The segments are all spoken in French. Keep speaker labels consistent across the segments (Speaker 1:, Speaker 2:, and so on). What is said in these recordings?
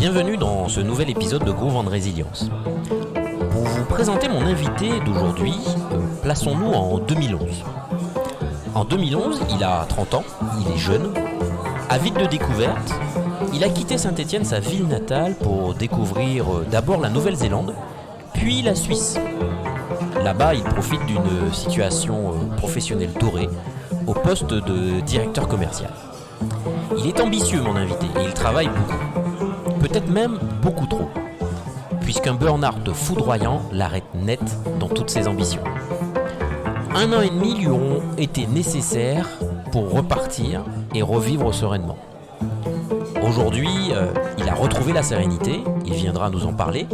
Speaker 1: Bienvenue dans ce nouvel épisode de Groove and Résilience. Pour vous présenter mon invité d'aujourd'hui, plaçons-nous en 2011. En 2011, il a 30 ans, il est jeune, avide de découvertes. Il a quitté Saint-Étienne, sa ville natale, pour découvrir d'abord la Nouvelle-Zélande, puis la Suisse. Là-bas, il profite d'une situation professionnelle dorée au poste de directeur commercial. Il est ambitieux, mon invité, et il travaille beaucoup. Peut-être même beaucoup trop, puisqu'un burn-out foudroyant l'arrête net dans toutes ses ambitions. 1 an et demi lui auront été nécessaires pour repartir et revivre sereinement. Aujourd'hui, il a retrouvé la sérénité, il viendra nous en parler,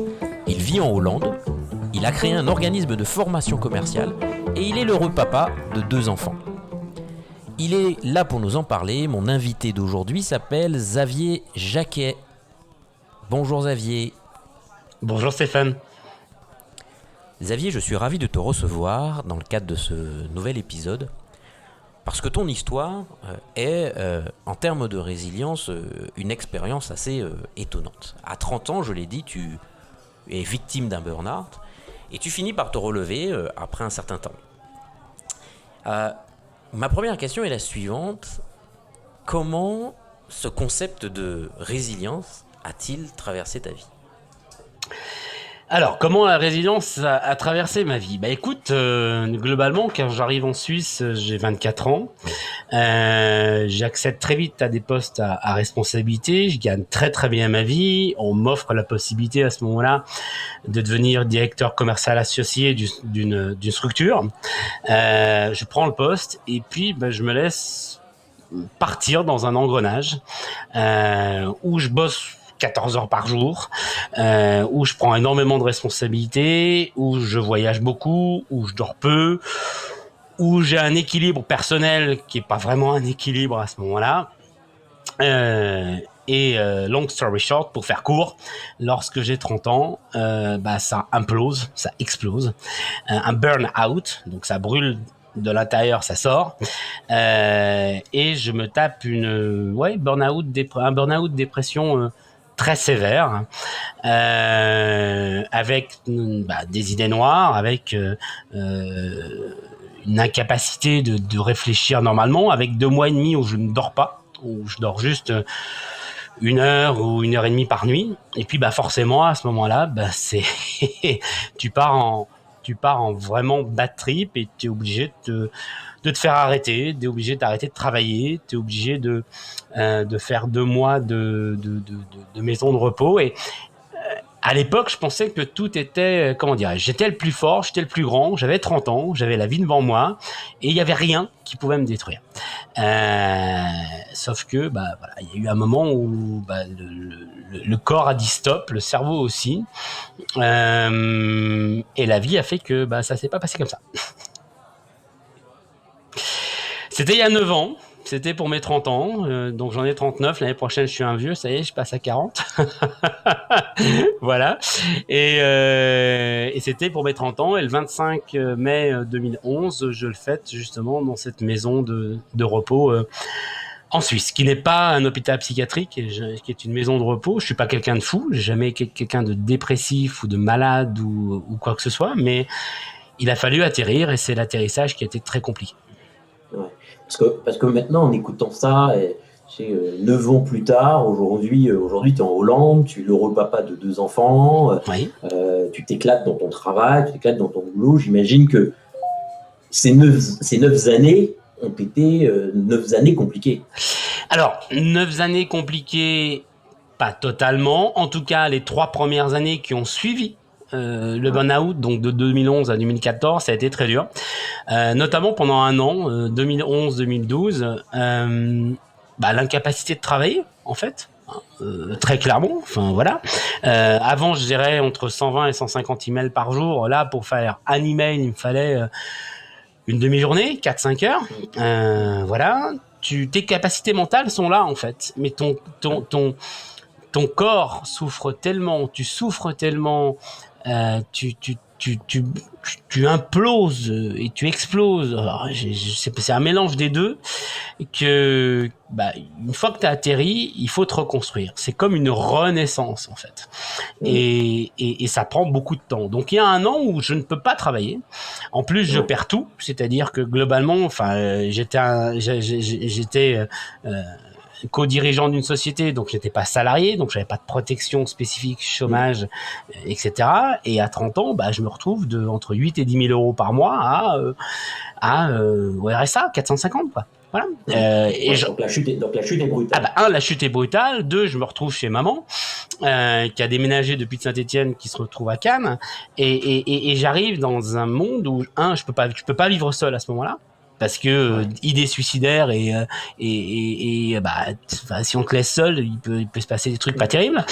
Speaker 1: il vit en Hollande, il a créé un organisme de formation commerciale et il est l'heureux papa de 2 enfants. Il est là pour nous en parler, mon invité d'aujourd'hui s'appelle Xavier Jacquet. Bonjour Xavier.
Speaker 2: Bonjour Stéphane.
Speaker 1: Xavier, je suis ravi de te recevoir dans le cadre de ce nouvel épisode parce que ton histoire est, en termes de résilience, une expérience assez étonnante. À 30 ans, je l'ai dit, tu es victime d'un burn-out et tu finis par te relever après un certain temps. Ma première question est la suivante. Comment ce concept de résilience a-t-il traversé ta vie ?
Speaker 2: Alors, comment la résilience a traversé ma vie ? Écoute, globalement, quand j'arrive en Suisse, j'ai 24 ans. J'accède très vite à des postes à responsabilité. Je gagne très très bien ma vie. On m'offre la possibilité à ce moment-là de devenir directeur commercial associé d'une structure. Je prends le poste et puis je me laisse partir dans un engrenage où je bosse 14 heures par jour, où je prends énormément de responsabilités, où je voyage beaucoup, où je dors peu, où j'ai un équilibre personnel qui est pas vraiment un équilibre à ce moment-là. Long story short, pour faire court, lorsque j'ai 30 ans, ça implose, ça explose. Un burn-out, donc ça brûle de l'intérieur, ça sort. Et je me tape un burn-out dépression très sévère, avec des idées noires, avec une incapacité de réfléchir normalement, avec 2 mois et demi où je ne dors pas, où je dors juste 1 heure ou 1 heure et demie par nuit. Et puis forcément à ce moment-là, c'est tu pars en vraiment bad trip et tu es obligé de te faire arrêter, t'es obligé d'arrêter de travailler, t'es obligé de faire 2 mois de maison de repos. Et à l'époque, je pensais que tout était, j'étais le plus fort, j'étais le plus grand, j'avais 30 ans, j'avais la vie devant moi, et il y avait rien qui pouvait me détruire. Sauf que, il y a eu un moment où le corps a dit stop, le cerveau aussi, et la vie a fait que ça s'est pas passé comme ça. C'était il y a 9 ans, c'était pour mes 30 ans, donc j'en ai 39, l'année prochaine je suis un vieux, ça y est, je passe à 40. Voilà, et c'était pour mes 30 ans, et le 25 mai 2011, je le fête justement dans cette maison de repos en Suisse, qui n'est pas un hôpital psychiatrique, qui est une maison de repos. Je suis pas quelqu'un de fou, j'ai jamais été quelqu'un de dépressif ou de malade ou quoi que ce soit, mais il a fallu atterrir, et c'est l'atterrissage qui a été très compliqué.
Speaker 3: Ouais. Parce que maintenant, en écoutant ça, 9 ans plus tard, aujourd'hui tu es en Hollande, tu es l'heureux papa de 2 enfants,
Speaker 2: Oui.
Speaker 3: Tu t'éclates dans ton travail, tu t'éclates dans ton boulot. J'imagine que ces 9 années ont été 9 années compliquées.
Speaker 2: Alors, 9 années compliquées, pas totalement. En tout cas, les 3 premières années qui ont suivi le burn-out, donc de 2011 à 2014, ça a été très dur. Notamment pendant 1 an, 2011-2012, l'incapacité de travailler, en fait, très clairement. Enfin voilà. Avant, je dirais entre 120 et 150 emails par jour. Là, pour faire un email, il me fallait une demi-journée, 4-5 heures. Voilà. Tes capacités mentales sont là, en fait, mais ton corps souffre tellement, tu souffres tellement. Tu tu imploses et tu exploses. Alors, c'est un mélange des deux que une fois que tu as atterri, il faut te reconstruire. C'est comme une renaissance en fait. Et ça prend beaucoup de temps. Donc il y a un an où je ne peux pas travailler. En plus, je perds tout, c'est-à-dire que globalement, j'étais co-dirigeant d'une société, donc j'étais pas salarié, donc j'avais pas de protection spécifique, chômage, etc. Et à 30 ans, je me retrouve entre 8 et 10 000 euros par mois au RSA, 450, quoi. Voilà.
Speaker 3: Donc la chute est brutale.
Speaker 2: La chute est brutale. 2, je me retrouve chez maman, qui a déménagé depuis de Saint-Étienne, qui se retrouve à Cannes, et j'arrive dans un monde où je peux pas vivre seul à ce moment-là. Parce que idée suicidaire si on te laisse seul, il peut se passer des trucs pas terribles.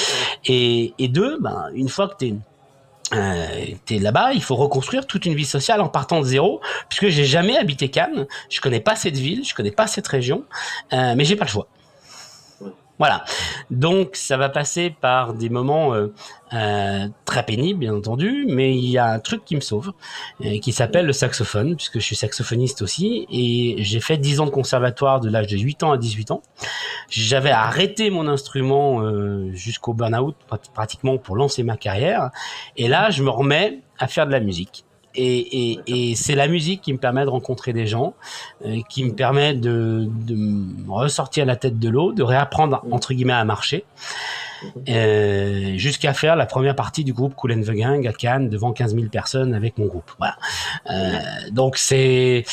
Speaker 2: Et 2, une fois que t'es là-bas, il faut reconstruire toute une vie sociale en partant de zéro, puisque j'ai jamais habité Cannes, je connais pas cette ville, je connais pas cette région, mais j'ai pas le choix. Voilà. Donc ça va passer par des moments très pénibles, bien entendu, mais il y a un truc qui me sauve, qui s'appelle le saxophone, puisque je suis saxophoniste aussi, et j'ai fait 10 ans de conservatoire de l'âge de 8 ans à 18 ans. J'avais arrêté mon instrument jusqu'au burn-out pratiquement pour lancer ma carrière, et là je me remets à faire de la musique. Et c'est la musique qui me permet de rencontrer des gens, qui me permet de me ressortir la tête de l'eau, de réapprendre entre guillemets à marcher, jusqu'à faire la première partie du groupe Kool and the Gang à Cannes devant 15 000 personnes avec mon groupe. Voilà. Donc c'est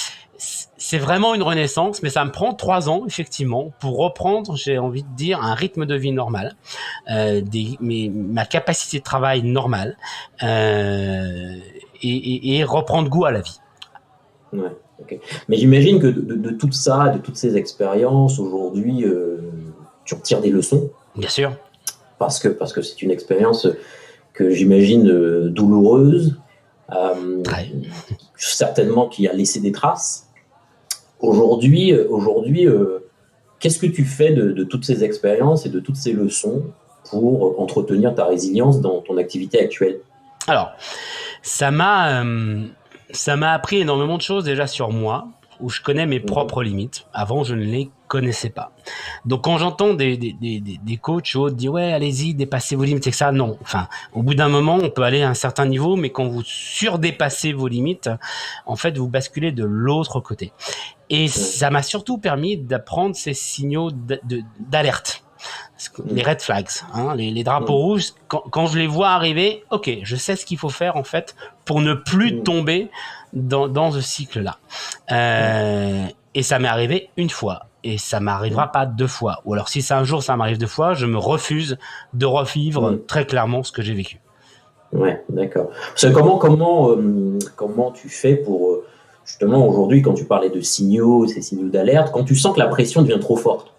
Speaker 2: vraiment une renaissance, mais ça me prend 3 ans effectivement pour reprendre, j'ai envie de dire, un rythme de vie normal, ma capacité de travail normale. Et reprendre goût à la vie.
Speaker 3: Ouais, okay. Mais j'imagine que de tout ça, de toutes ces expériences, aujourd'hui, tu retires des leçons.
Speaker 2: Bien sûr.
Speaker 3: Parce que c'est une expérience que j'imagine douloureuse, certainement qui a laissé des traces. Aujourd'hui, qu'est-ce que tu fais de toutes ces expériences et de toutes ces leçons pour entretenir ta résilience dans ton activité actuelle ?
Speaker 2: Alors, ça m'a appris énormément de choses déjà sur moi, où je connais mes propres limites. Avant, je ne les connaissais pas. Donc, quand j'entends des coachs ou autres dire « Ouais, allez-y, dépassez vos limites », c'est que ça, non. Enfin, au bout d'un moment, on peut aller à un certain niveau, mais quand vous surdépassez vos limites, en fait, vous basculez de l'autre côté. Et ça m'a surtout permis d'apprendre ces signaux d'alerte. Les red flags, les drapeaux rouges, quand je les vois arriver, ok, je sais ce qu'il faut faire en fait pour ne plus tomber dans ce cycle-là. Et ça m'est arrivé une fois, et ça m'arrivera pas 2 fois. Ou alors si un jour ça m'arrive 2 fois, je me refuse de revivre très clairement ce que j'ai vécu.
Speaker 3: Ouais, d'accord. Comment tu fais pour justement aujourd'hui, quand tu parlais de signaux, ces signaux d'alerte, quand tu sens que la pression devient trop forte?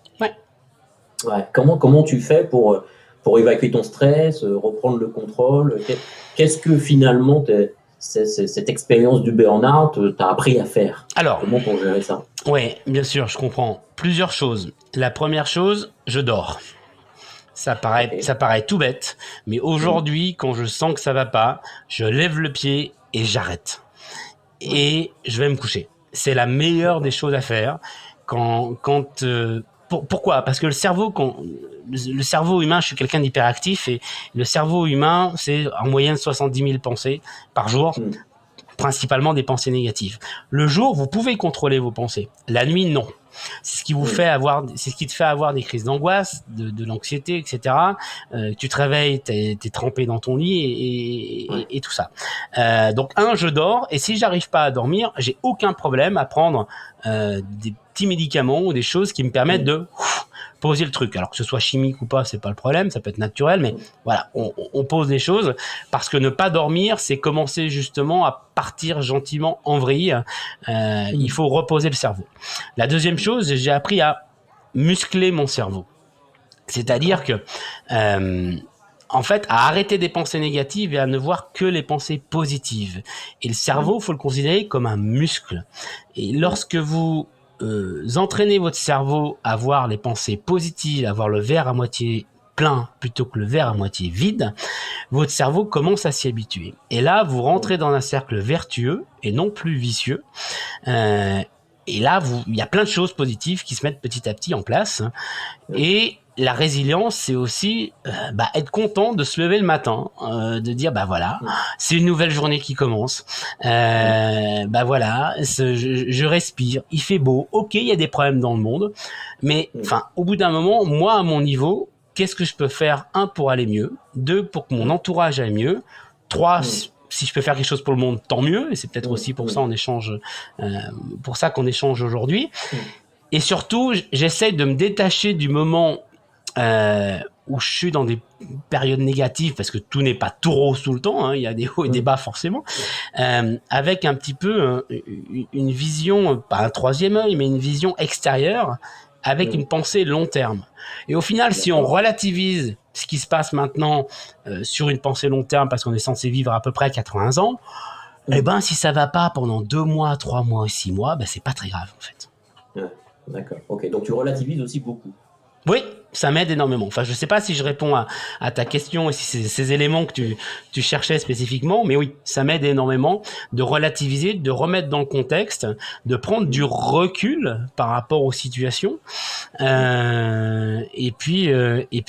Speaker 3: Ouais. Comment tu fais pour évacuer ton stress, reprendre le contrôle? Qu'est-ce que finalement cette expérience du burn-out t'a appris à faire?
Speaker 2: Alors,
Speaker 3: comment pour gérer ça?
Speaker 2: Oui, bien sûr, je comprends. Plusieurs choses. La première chose, je dors. Ça paraît tout bête, mais aujourd'hui, quand je sens que ça va pas, je lève le pied et j'arrête. Et je vais me coucher. C'est la meilleure des choses à faire. Pourquoi ? Parce que le cerveau humain, je suis quelqu'un d'hyperactif, et le cerveau humain, c'est en moyenne 70 000 pensées par jour, principalement des pensées négatives. Le jour, vous pouvez contrôler vos pensées. La nuit, non. C'est ce qui te fait avoir des crises d'angoisse, de l'anxiété, etc. Tu te réveilles, t'es trempé dans ton lit et tout ça. Donc je dors, et si j'arrive pas à dormir, j'ai aucun problème à prendre des petits médicaments ou des choses qui me permettent de poser le truc. Alors que ce soit chimique ou pas, c'est pas le problème, ça peut être naturel, mais voilà, on pose des choses, parce que ne pas dormir, c'est commencer justement à partir gentiment en vrille. Il faut reposer le cerveau. La deuxième chose, j'ai appris à muscler mon cerveau. C'est-à-dire que en fait, à arrêter des pensées négatives et à ne voir que les pensées positives. Et le cerveau, faut le considérer comme un muscle. Et lorsque vous entraînez votre cerveau à voir les pensées positives, à voir le verre à moitié plein plutôt que le verre à moitié vide, votre cerveau commence à s'y habituer. Et là, vous rentrez dans un cercle vertueux et non plus vicieux. Et là, il y a plein de choses positives qui se mettent petit à petit en place. Et la résilience, c'est aussi être content de se lever le matin, de dire voilà, c'est une nouvelle journée qui commence. Voilà, je respire, il fait beau. Ok, il y a des problèmes dans le monde, mais au bout d'un moment, moi à mon niveau, qu'est-ce que je peux faire? 1, pour aller mieux. 2, pour que mon entourage aille mieux. 3, si je peux faire quelque chose pour le monde, tant mieux. Et c'est peut-être aussi pour ça pour ça qu'on échange aujourd'hui. Et surtout, j'essaie de me détacher du moment où je suis dans des périodes négatives, parce que tout n'est pas tout rose tout le temps, il y a des hauts et des bas forcément, avec un petit peu une vision, pas un troisième œil, mais une vision extérieure, avec une pensée long terme. Et au final, si on relativise ce qui se passe maintenant sur une pensée long terme, parce qu'on est censé vivre à peu près 80 ans, si ça va pas pendant 2 mois, 3 mois, 6 mois, c'est pas très grave en fait.
Speaker 3: Ouais, d'accord, ok, donc tu relativises aussi beaucoup.
Speaker 2: Oui, ça m'aide énormément. Enfin, je sais pas si je réponds à ta question et si c'est ces éléments que tu cherchais spécifiquement, mais oui, ça m'aide énormément de relativiser, de remettre dans le contexte, de prendre du recul par rapport aux situations. Et puis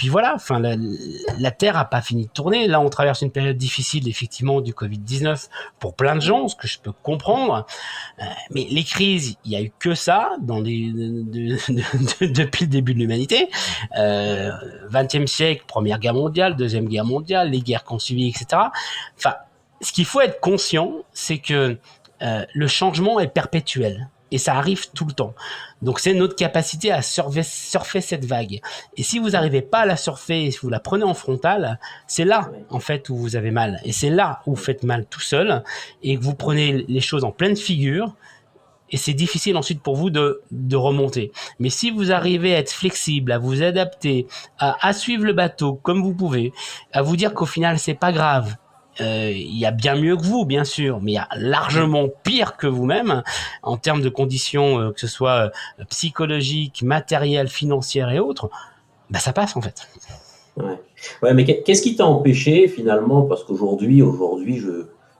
Speaker 2: voilà. Enfin, la Terre a pas fini de tourner. Là, on traverse une période difficile, effectivement, du Covid-19 pour plein de gens, ce que je peux comprendre. Mais les crises, il y a eu que ça depuis le début de l'humanité. 20e siècle, Première Guerre mondiale, Deuxième Guerre mondiale, les guerres qu'on suivi, etc. Enfin, ce qu'il faut être conscient, c'est que le changement est perpétuel et ça arrive tout le temps. Donc c'est notre capacité à surfer cette vague. Et si vous n'arrivez pas à la surfer, si vous la prenez en frontal, c'est là en fait où vous avez mal. Et c'est là où vous faites mal tout seul et que vous prenez les choses en pleine figure. Et c'est difficile ensuite pour vous de remonter. Mais si vous arrivez à être flexible, à vous adapter, à suivre le bateau comme vous pouvez, à vous dire qu'au final c'est pas grave, il y a bien mieux que vous bien sûr, mais il y a largement pire que vous-même en termes de conditions, que ce soit psychologiques, matérielles, financières et autres, ça passe en fait.
Speaker 3: Ouais, mais qu'est-ce qui t'a empêché finalement, parce qu'aujourd'hui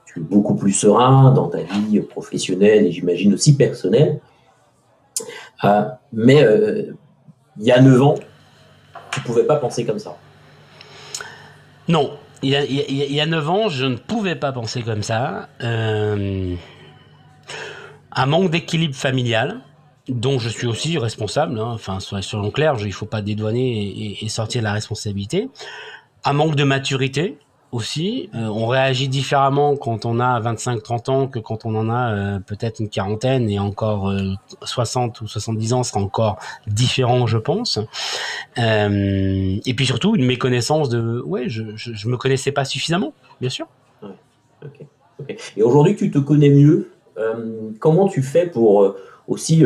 Speaker 3: tu es beaucoup plus serein dans ta vie professionnelle et j'imagine aussi personnelle. Mais il y a 9 ans, tu ne pouvais pas penser comme ça.
Speaker 2: Non, il y a 9 ans, je ne pouvais pas penser comme ça. Un manque d'équilibre familial, dont je suis aussi responsable. Enfin, soyons clairs, il ne faut pas dédouaner et sortir de la responsabilité. Un manque de maturité. Aussi, on réagit différemment quand on a 25-30 ans que quand on en a peut-être une quarantaine et encore 60 ou 70 ans sera encore différent, je pense. Et puis surtout une méconnaissance je me connaissais pas suffisamment, bien sûr.
Speaker 3: Ouais, ok. Et aujourd'hui que tu te connais mieux, comment tu fais pour aussi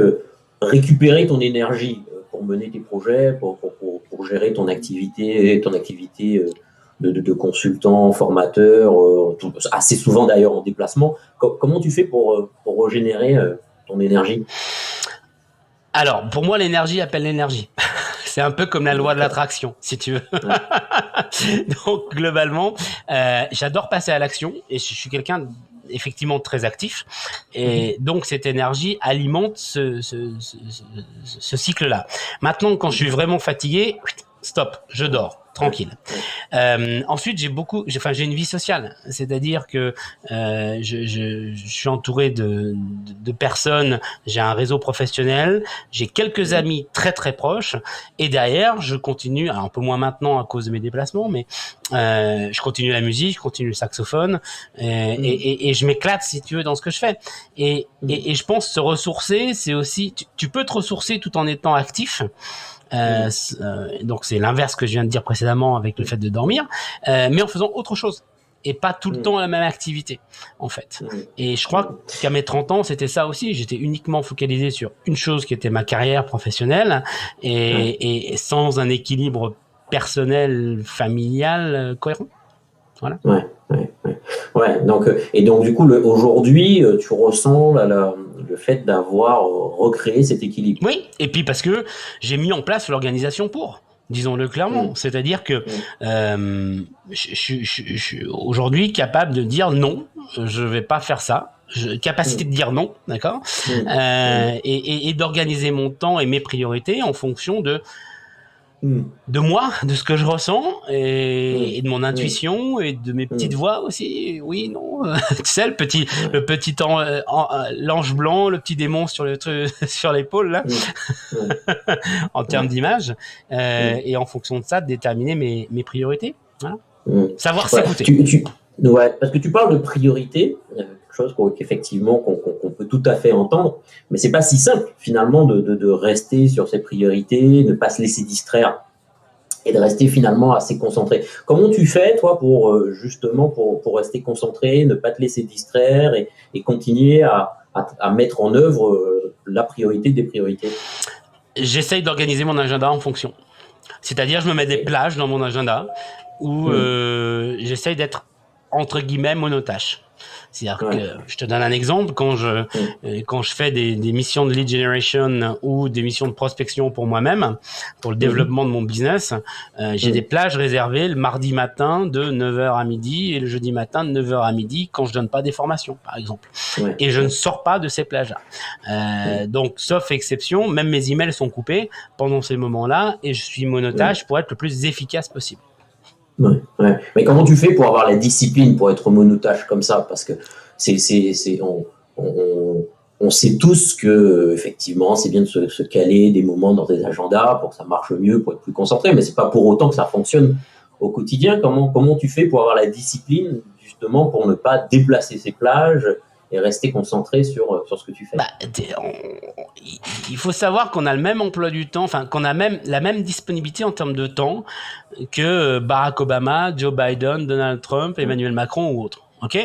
Speaker 3: récupérer ton énergie pour mener tes projets, pour gérer ton activité de consultant, formateur, assez souvent d'ailleurs en déplacement. Comment tu fais pour régénérer ton énergie?
Speaker 2: Alors, pour moi, l'énergie appelle l'énergie. C'est un peu comme la loi de l'attraction, si tu veux. Ouais. Donc, globalement, j'adore passer à l'action et je suis quelqu'un effectivement très actif. Et donc, cette énergie alimente ce cycle-là. Maintenant, quand je suis vraiment fatigué, stop, je dors. Tranquille. Ensuite, j'ai une vie sociale, c'est-à-dire que je suis entouré de personnes, j'ai un réseau professionnel, j'ai quelques amis très très proches, et derrière, je continue, alors un peu moins maintenant à cause de mes déplacements, mais je continue la musique, je continue le saxophone, et je m'éclate, si tu veux, dans ce que je fais. Et je pense se ressourcer, c'est aussi, tu peux te ressourcer tout en étant actif. Donc c'est l'inverse que je viens de dire précédemment avec le fait de dormir, mais en faisant autre chose et pas tout le temps la même activité en fait. Et je crois qu'à mes 30 ans c'était ça aussi, j'étais uniquement focalisé sur une chose qui était ma carrière professionnelle et sans un équilibre personnel, familial cohérent. Voilà.
Speaker 3: Ouais, donc du coup aujourd'hui tu ressens le fait d'avoir recréé cet équilibre.
Speaker 2: Oui, et puis parce que j'ai mis en place l'organisation pour. disons-le clairement. C'est-à-dire que je suis aujourd'hui capable de dire non, je vais pas faire ça. Capacité de dire non, d'accord, et d'organiser mon temps et mes priorités en fonction de moi, de ce que je ressens et de mon intuition et de mes petites voix aussi. Oui, non, tu sais, le petit l'ange blanc, le petit démon sur l'épaule là, en termes d'image, et en fonction de ça, de déterminer mes priorités. Voilà. Savoir s'écouter.
Speaker 3: Ouais, parce que tu parles de priorité, quelque chose qu'effectivement qu'on peut tout à fait entendre, mais c'est pas si simple finalement de rester sur ses priorités, ne pas se laisser distraire et de rester finalement assez concentré. Comment tu fais toi pour justement pour rester concentré, ne pas te laisser distraire et continuer à mettre en œuvre la priorité des priorités?
Speaker 2: J'essaye d'organiser mon agenda en fonction. C'est-à-dire, je me mets des plages dans mon agenda où j'essaye d'être entre guillemets monotâche. C'est-à-dire que je te donne un exemple, quand je fais des missions de lead generation ou des missions de prospection pour moi-même, pour le développement de mon business, j'ai des plages réservées le mardi matin de 9h à midi et le jeudi matin de 9h à midi quand je donne pas des formations, par exemple. Et je ne sors pas de ces plages-là. Donc, sauf exception, même mes emails sont coupés pendant ces moments-là et je suis monotâche pour être le plus efficace possible.
Speaker 3: Ouais. Mais comment tu fais pour avoir la discipline, pour être monotâche comme ça? Parce que on sait tous que effectivement c'est bien de se caler des moments dans des agendas pour que ça marche mieux, pour être plus concentré, mais c'est pas pour autant que ça fonctionne au quotidien. Comment tu fais pour avoir la discipline justement pour ne pas déplacer ces plages et rester concentré sur ce que tu fais?
Speaker 2: Il faut savoir qu'on a le même emploi du temps, enfin qu'on a même la même disponibilité en termes de temps que Barack Obama, Joe Biden, Donald Trump, Emmanuel Macron ou autres. Ok,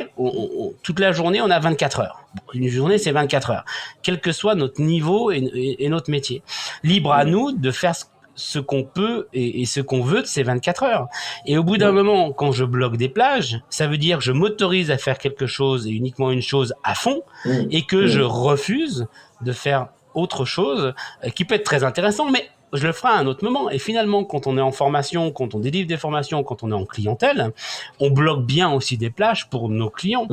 Speaker 2: toute la journée, on a 24 heures. Une journée, c'est 24 heures. Quel que soit notre niveau et notre métier. Libre à nous de faire ce qu'on peut et ce qu'on veut de ces 24 heures. Et au bout d'un moment, quand je bloque des plages, ça veut dire que je m'autorise à faire quelque chose et uniquement une chose à fond et que je refuse de faire autre chose qui peut être très intéressant, mais je le ferai à un autre moment. Et finalement, quand on est en formation, quand on délivre des formations, quand on est en clientèle, on bloque bien aussi des plages pour nos clients.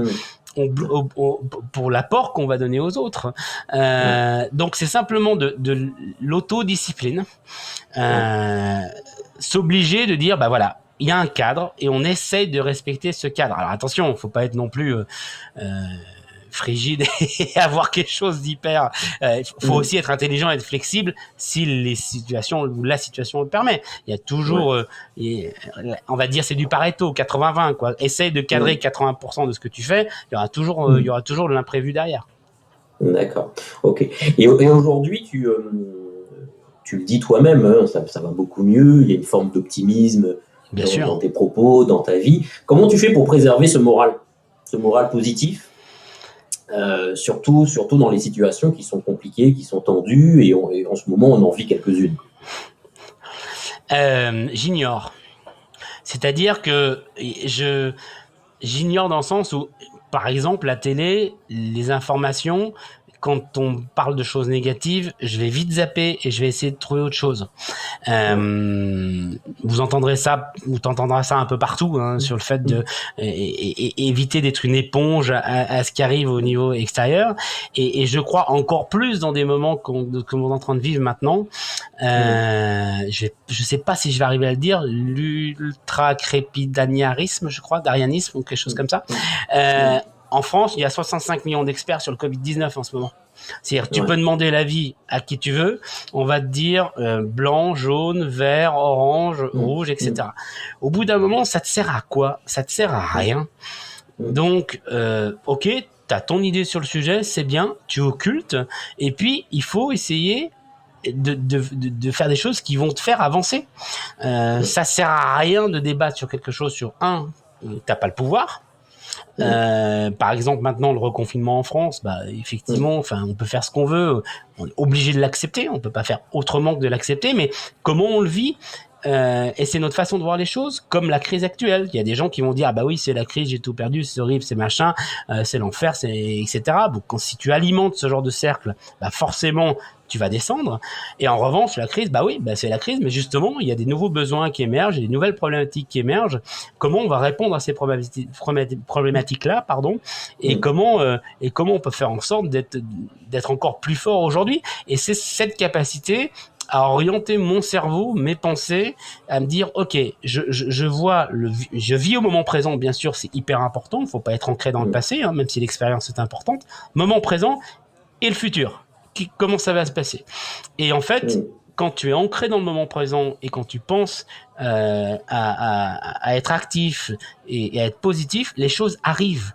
Speaker 2: Pour l'apport qu'on va donner aux autres. Donc, c'est simplement de l'autodiscipline. S'obliger de dire, bah voilà, il y a un cadre et on essaye de respecter ce cadre. Alors, attention, il ne faut pas être non plus frigide et avoir quelque chose d'hyper... faut aussi être intelligent et être flexible si la situation le permet. Il y a toujours... on va dire c'est du Pareto, 80-20, quoi. Essaye de cadrer 80% de ce que tu fais, il y aura toujours de l'imprévu derrière.
Speaker 3: D'accord, ok. Et aujourd'hui, tu le dis toi-même, hein, ça va beaucoup mieux, il y a une forme d'optimisme dans tes propos, dans ta vie. Comment tu fais pour préserver ce moral positif, surtout dans les situations qui sont compliquées, qui sont tendues, et en ce moment, on en vit quelques-unes?
Speaker 2: J'ignore. C'est-à-dire que j'ignore dans le sens où, par exemple, la télé, les informations, quand on parle de choses négatives, je vais vite zapper et je vais essayer de trouver autre chose. Vous entendrez ça, ou t'entendras ça un peu partout, hein, sur le fait de éviter d'être une éponge à ce qui arrive au niveau extérieur. Et je crois encore plus dans des moments qu'on est en train de vivre maintenant. Je sais pas si je vais arriver à le dire, l'ultra-crépidaniarisme, je crois, d'arianisme ou quelque chose comme ça. En France, il y a 65 millions d'experts sur le Covid-19 en ce moment. C'est-à-dire, tu peux demander l'avis à qui tu veux, on va te dire blanc, jaune, vert, orange, rouge, etc. Au bout d'un moment, ça te sert à quoi? Ça te sert à rien. Donc, ok, tu as ton idée sur le sujet, c'est bien, tu occultes, et puis il faut essayer de faire des choses qui vont te faire avancer. Ça sert à rien de débattre sur quelque chose t'as pas le pouvoir. Par exemple, maintenant le reconfinement en France, effectivement, on peut faire ce qu'on veut, on est obligé de l'accepter, on peut pas faire autrement que de l'accepter, mais comment on le vit, et c'est notre façon de voir les choses, comme la crise actuelle. Il y a des gens qui vont dire ah bah oui c'est la crise, j'ai tout perdu, c'est horrible, c'est machin, c'est l'enfer, c'est etc. Donc si tu alimentes ce genre de cercle, bah forcément tu vas descendre. Et en revanche, la crise, bah oui, bah c'est la crise, mais justement, il y a des nouveaux besoins qui émergent, il y a des nouvelles problématiques qui émergent. Comment on va répondre à ces problématiques-là, pardon, et comment on peut faire en sorte d'être encore plus fort aujourd'hui. Et c'est cette capacité à orienter mon cerveau, mes pensées, à me dire, ok, je vis au moment présent, bien sûr, c'est hyper important, il ne faut pas être ancré dans le passé, hein, même si l'expérience est importante. Moment présent et le futur. Comment ça va se passer. Et en fait, quand tu es ancré dans le moment présent et quand tu penses à être actif et à être positif, les choses arrivent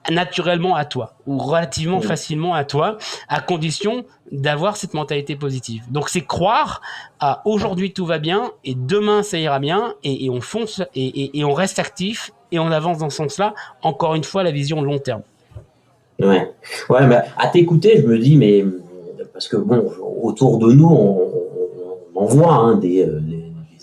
Speaker 2: naturellement à toi ou relativement facilement à toi, à condition d'avoir cette mentalité positive. Donc c'est croire à aujourd'hui tout va bien et demain ça ira bien et on fonce et on reste actif et on avance dans ce sens-là. Encore une fois, la vision long terme.
Speaker 3: Ouais, mais à t'écouter, je me dis, mais parce que bon, autour de nous, on voit hein, des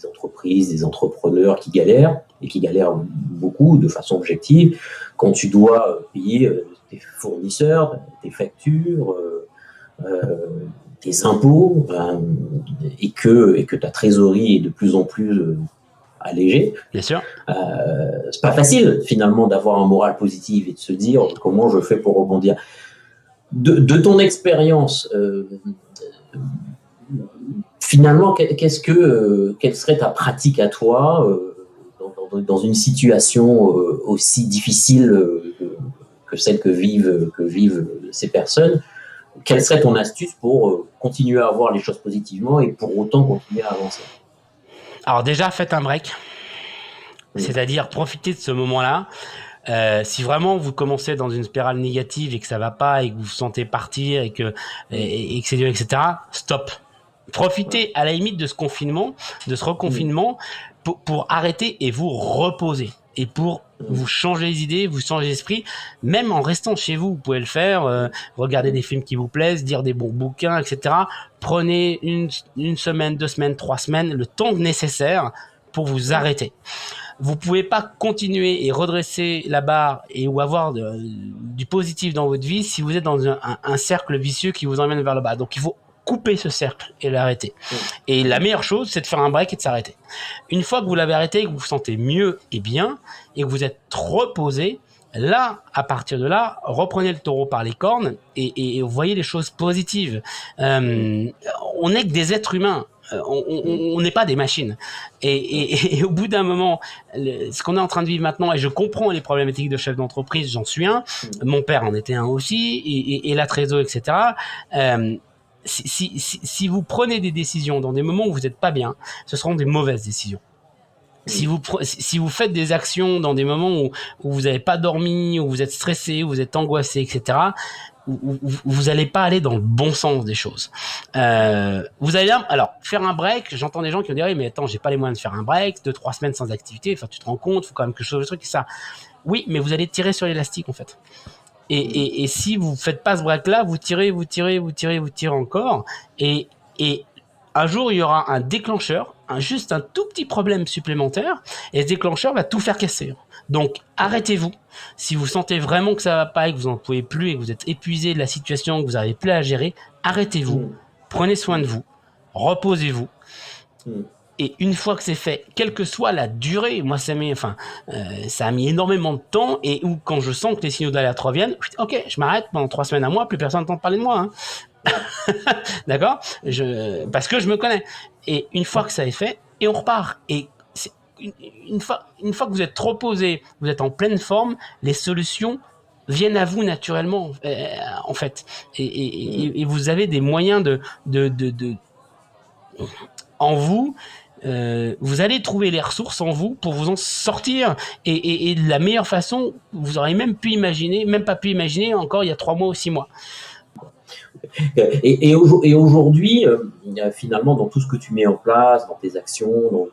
Speaker 3: entreprises, des entrepreneurs qui galèrent et qui galèrent beaucoup de façon objective. Quand tu dois payer tes fournisseurs, tes factures, tes impôts, et que ta trésorerie est de plus en plus allégée.
Speaker 2: Bien sûr.
Speaker 3: C'est pas facile finalement d'avoir un moral positif et de se dire comment je fais pour rebondir. De ton expérience, finalement, quelle serait ta pratique à toi dans une situation aussi difficile que celle que vivent ces personnes? Quelle serait ton astuce pour continuer à voir les choses positivement et pour autant continuer à avancer?
Speaker 2: Alors déjà, faites un break. C'est-à-dire, profitez de ce moment-là. Si vraiment vous commencez dans une spirale négative et que ça va pas et que vous vous sentez partir et que c'est dur, etc., stop. Profitez à la limite de ce confinement, de ce reconfinement pour arrêter et vous reposer. Et pour vous changer les idées, vous changer l'esprit, même en restant chez vous, vous pouvez le faire, regarder des films qui vous plaisent, lire des bons bouquins, etc. Prenez une semaine, 2 semaines, 3 semaines, le temps nécessaire pour vous arrêter. Vous pouvez pas continuer et redresser la barre ou avoir du positif dans votre vie si vous êtes dans un cercle vicieux qui vous emmène vers le bas. Donc il faut couper ce cercle et l'arrêter. Et la meilleure chose, c'est de faire un break et de s'arrêter. Une fois que vous l'avez arrêté et que vous vous sentez mieux et bien et que vous êtes reposé, là, à partir de là, reprenez le taureau par les cornes et voyez les choses positives. On n'est que des êtres humains. On n'est pas des machines. Et au bout d'un moment, ce qu'on est en train de vivre maintenant, et je comprends les problématiques de chef d'entreprise, j'en suis un, mon père en était un aussi, et la trésor, etc. Si vous prenez des décisions dans des moments où vous n'êtes pas bien, ce seront des mauvaises décisions. Si vous faites des actions dans des moments où vous n'avez pas dormi, où vous êtes stressé, où vous êtes angoissé, etc., vous n'allez pas aller dans le bon sens des choses. Vous allez alors faire un break. J'entends des gens qui vont dire oui, mais attends, j'ai pas les moyens de faire un break, 2-3 semaines sans activité. Enfin, tu te rends compte, faut quand même que je fasse le truc et ça. Oui, mais vous allez tirer sur l'élastique en fait. Et si vous faites pas ce break-là, vous tirez encore. Et un jour, il y aura un déclencheur, juste un tout petit problème supplémentaire, et ce déclencheur va tout faire casser. Donc, arrêtez-vous. Si vous sentez vraiment que ça va pas et que vous en pouvez plus et que vous êtes épuisé de la situation, que vous n'arrivez plus à gérer, arrêtez-vous. Prenez soin de vous. Reposez-vous. Et une fois que c'est fait, quelle que soit la durée, moi ça a mis énormément de temps et où quand je sens que les signaux d'alerte reviennent, ok, je m'arrête pendant 3 semaines à moi, plus personne n'entend parler de moi. Hein. D'accord, parce que je me connais. Et une fois que ça est fait, et on repart. Et une fois que vous êtes reposé, vous êtes en pleine forme, les solutions viennent à vous naturellement, en fait. Et vous avez des moyens en vous. Vous allez trouver les ressources en vous pour vous en sortir et de la meilleure façon vous auriez même pas pu imaginer encore il y a 3 mois ou 6 mois.
Speaker 3: Et aujourd'hui, finalement, dans tout ce que tu mets en place, dans tes actions, dans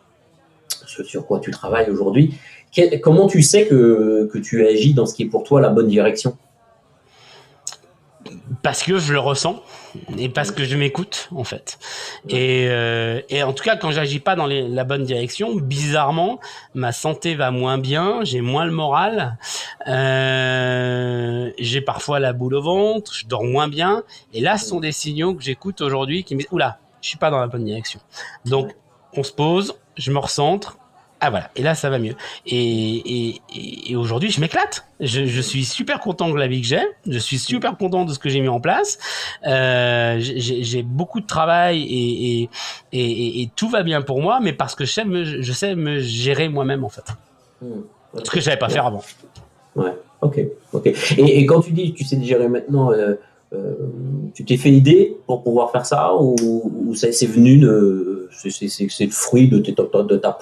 Speaker 3: ce sur quoi tu travailles aujourd'hui, comment tu sais que tu agis dans ce qui est pour toi la bonne direction ?
Speaker 2: parce que je le ressens et parce que je m'écoute en fait. Et en tout cas, quand j'agis pas dans la bonne direction, bizarrement, ma santé va moins bien, j'ai moins le moral, j'ai parfois la boule au ventre, je dors moins bien. Et là, ce sont des signaux que j'écoute aujourd'hui qui me disent oula, je suis pas dans la bonne direction. Donc, on se pose, je me recentre. Ah voilà, et là ça va mieux. Et aujourd'hui je m'éclate. Je suis super content de la vie que j'ai. Je suis super content de ce que j'ai mis en place. J'ai beaucoup de travail et tout va bien pour moi, mais parce que je sais me gérer moi-même en fait. Ce que je savais pas faire avant.
Speaker 3: Ouais, ok. Et quand tu dis que tu sais te gérer maintenant, tu t'es fait aider pour pouvoir faire ça ou c'est venu c'est le fruit de ta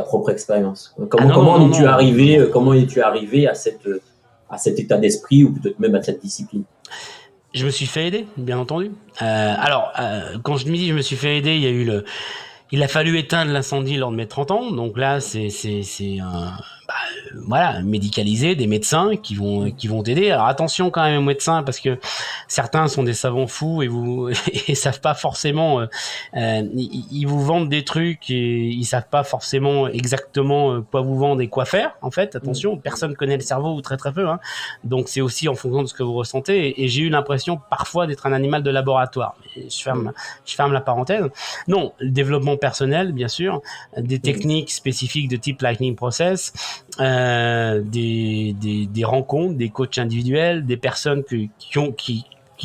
Speaker 3: propre expérience. Comment es-tu arrivé à cet état d'esprit ou peut-être même à cette discipline?
Speaker 2: Je me suis fait aider, bien entendu. Quand je me dis je me suis fait aider, il a fallu éteindre l'incendie lors de mes 30 ans. Donc là, c'est médicalisé, des médecins qui vont t'aider. Alors attention quand même aux médecins parce que certains sont des savants fous et savent pas forcément. Ils vous vendent des trucs et ils savent pas forcément exactement quoi vous vendre et quoi faire. En fait, attention, personne connaît le cerveau ou très très peu. Hein. Donc c'est aussi en fonction de ce que vous ressentez. Et j'ai eu l'impression parfois d'être un animal de laboratoire. Je ferme la parenthèse. Non, le développement personnel, bien sûr, des techniques spécifiques de type Lightning Process. Des rencontres, des coachs individuels, des personnes qui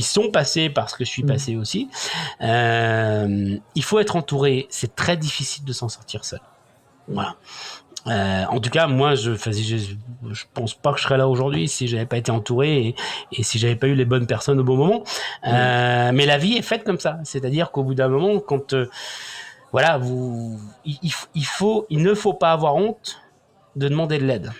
Speaker 2: sont passées par ce que je suis passé aussi. Il faut être entouré. C'est très difficile de s'en sortir seul. Voilà. En tout cas, moi, je pense pas que je serais là aujourd'hui si j'avais pas été entouré et si j'avais pas eu les bonnes personnes au bon moment. Mais la vie est faite comme ça. C'est-à-dire qu'au bout d'un moment, quand il ne faut pas avoir honte de demander de l'aide.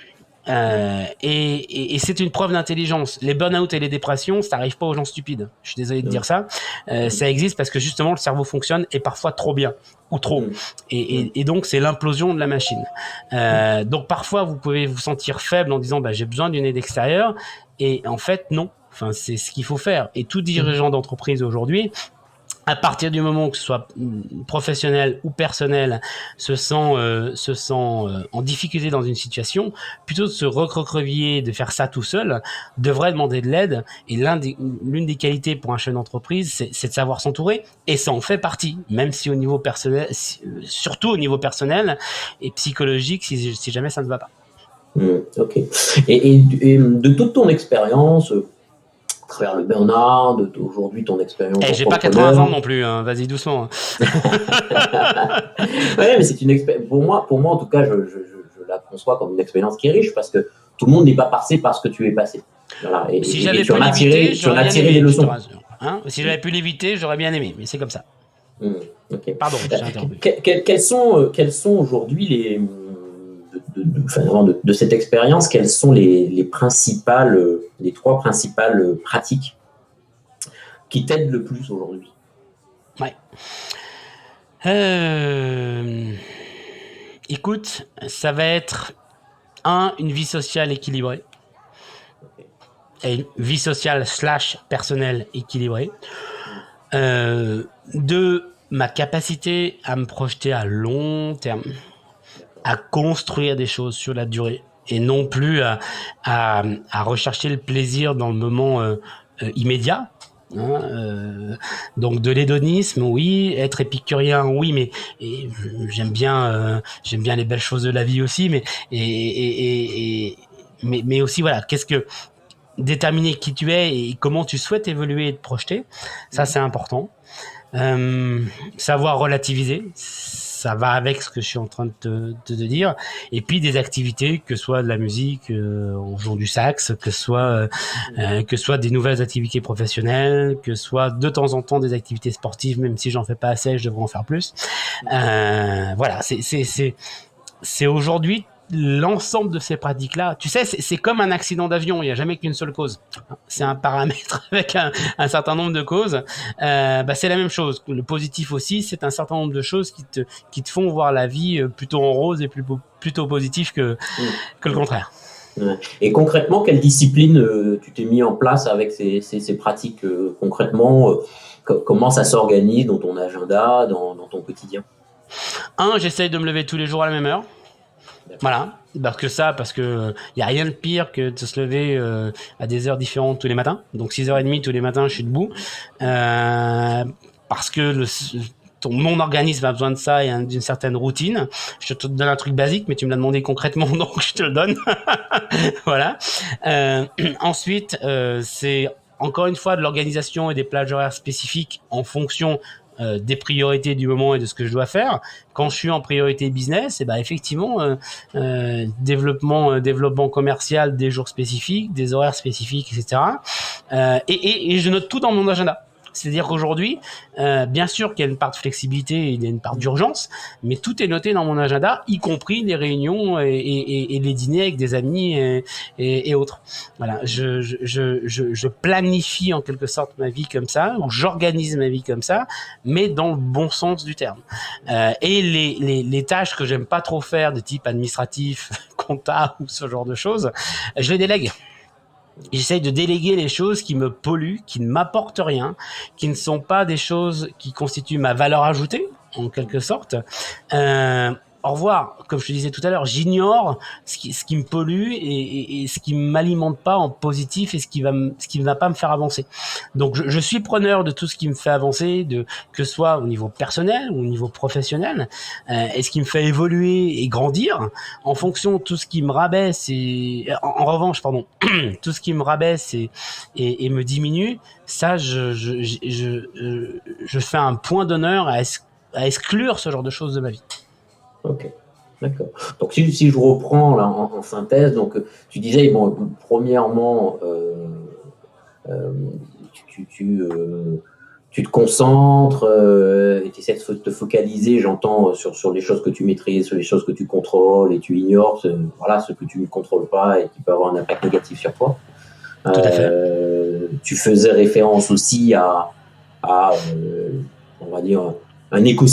Speaker 2: Et c'est une preuve d'intelligence. Les burn-out et les dépressions, ça n'arrive pas aux gens stupides. Je suis désolé de dire ça. Ça existe parce que justement le cerveau fonctionne et parfois trop bien ou trop. Et donc c'est l'implosion de la machine. Donc parfois vous pouvez vous sentir faible en disant j'ai besoin d'une aide extérieure et en fait non. Enfin c'est ce qu'il faut faire. Et tout dirigeant d'entreprise aujourd'hui, à partir du moment que ce soit professionnel ou personnel, se sent en difficulté dans une situation, plutôt de se recroqueviller, de faire ça tout seul, devrait demander de l'aide. Et l'une des qualités pour un chef d'entreprise, c'est de savoir s'entourer. Et ça en fait partie, même si au niveau personnel, surtout au niveau personnel et psychologique, si jamais ça ne va pas.
Speaker 3: Ok. Et de toute ton expérience, à travers le burn-out, aujourd'hui ton expérience.
Speaker 2: J'ai pas 80 ans non plus, hein. Vas-y doucement.
Speaker 3: Ouais, mais c'est une expérience. Pour moi en tout cas, je la conçois comme une expérience qui est riche parce que tout le monde n'est pas passé par ce que tu es passé. Voilà. Et
Speaker 2: si j'avais pu l'éviter, j'aurais bien aimé. Hein, si j'avais pu l'éviter, j'aurais bien aimé, mais c'est comme ça.
Speaker 3: Okay.
Speaker 2: Pardon, j'ai interrompu.
Speaker 3: Quels sont aujourd'hui de cette expérience, quelles sont les trois principales pratiques qui t'aident le plus aujourd'hui?
Speaker 2: Ouais. Écoute, ça va être une vie sociale équilibrée. Et une vie sociale / personnelle équilibrée. 2, ma capacité à me projeter à long terme, à construire des choses sur la durée et non plus à rechercher le plaisir dans le moment immédiat. Donc de l'hédonisme, oui, être épicurien, oui, mais j'aime bien les belles choses de la vie aussi, mais aussi voilà, qu'est-ce que déterminer qui tu es et comment tu souhaites évoluer et te projeter, ça c'est important. Savoir relativiser, ça va avec ce que je suis en train de te dire. Et puis des activités, que ce soit de la musique, en jouant du sax, que ce soit des nouvelles activités professionnelles, que ce soit de temps en temps des activités sportives, même si j'en fais pas assez, je devrais en faire plus. Voilà, c'est aujourd'hui l'ensemble de ces pratiques-là. Tu sais, c'est comme un accident d'avion, il n'y a jamais qu'une seule cause. C'est un paramètre avec un certain nombre de causes. C'est la même chose. Le positif aussi, c'est un certain nombre de choses qui te font voir la vie plutôt en rose et plutôt positif que le contraire.
Speaker 3: Ouais. Et concrètement, quelle discipline tu t'es mis en place avec ces pratiques concrètement comment ça s'organise dans ton agenda, dans ton quotidien?
Speaker 2: J'essaye de me lever tous les jours à la même heure. Voilà, parce que il y a rien de pire que de se lever à des heures différentes tous les matins. Donc 6h30 tous les matins, je suis debout. Parce que mon organisme a besoin de ça et d'une certaine routine. Je te donne un truc basique, mais tu me l'as demandé concrètement, donc je te le donne. Voilà. Ensuite, c'est encore une fois de l'organisation et des plages horaires spécifiques en fonction des priorités du moment et de ce que je dois faire. Quand je suis en priorité business, et ben effectivement, développement commercial, des jours spécifiques, des horaires spécifiques, etc. Et je note tout dans mon agenda. C'est-à-dire qu'aujourd'hui, bien sûr qu'il y a une part de flexibilité et il y a une part d'urgence, mais tout est noté dans mon agenda, y compris les réunions et les dîners avec des amis et autres. Voilà, je planifie en quelque sorte ma vie comme ça, ou j'organise ma vie comme ça, mais dans le bon sens du terme. Et les tâches que j'aime pas trop faire, de type administratif, compta ou ce genre de choses, je les délègue. J'essaye de déléguer les choses qui me polluent, qui ne m'apportent rien, qui ne sont pas des choses qui constituent ma valeur ajoutée, en quelque sorte. Au revoir, comme je te disais tout à l'heure, j'ignore ce qui me pollue et ce qui m'alimente pas en positif et ce qui ne va pas me faire avancer. Donc je suis preneur de tout ce qui me fait avancer, que ce soit au niveau personnel ou au niveau professionnel, et ce qui me fait évoluer et grandir. En fonction de tout ce qui me rabaisse en revanche, tout ce qui me rabaisse et me diminue, ça, je fais un point d'honneur à exclure ce genre de choses de ma vie.
Speaker 3: Ok, d'accord. Donc si je reprends là en synthèse, donc tu disais bon, premièrement, tu te concentres et tu essaies de te focaliser, j'entends, sur les choses que tu maîtrises, sur les choses que tu contrôles, et tu ignores ce que tu ne contrôles pas et qui peut avoir un impact négatif sur toi.
Speaker 2: Tout à fait.
Speaker 3: Tu faisais référence aussi à on va dire, un écosystème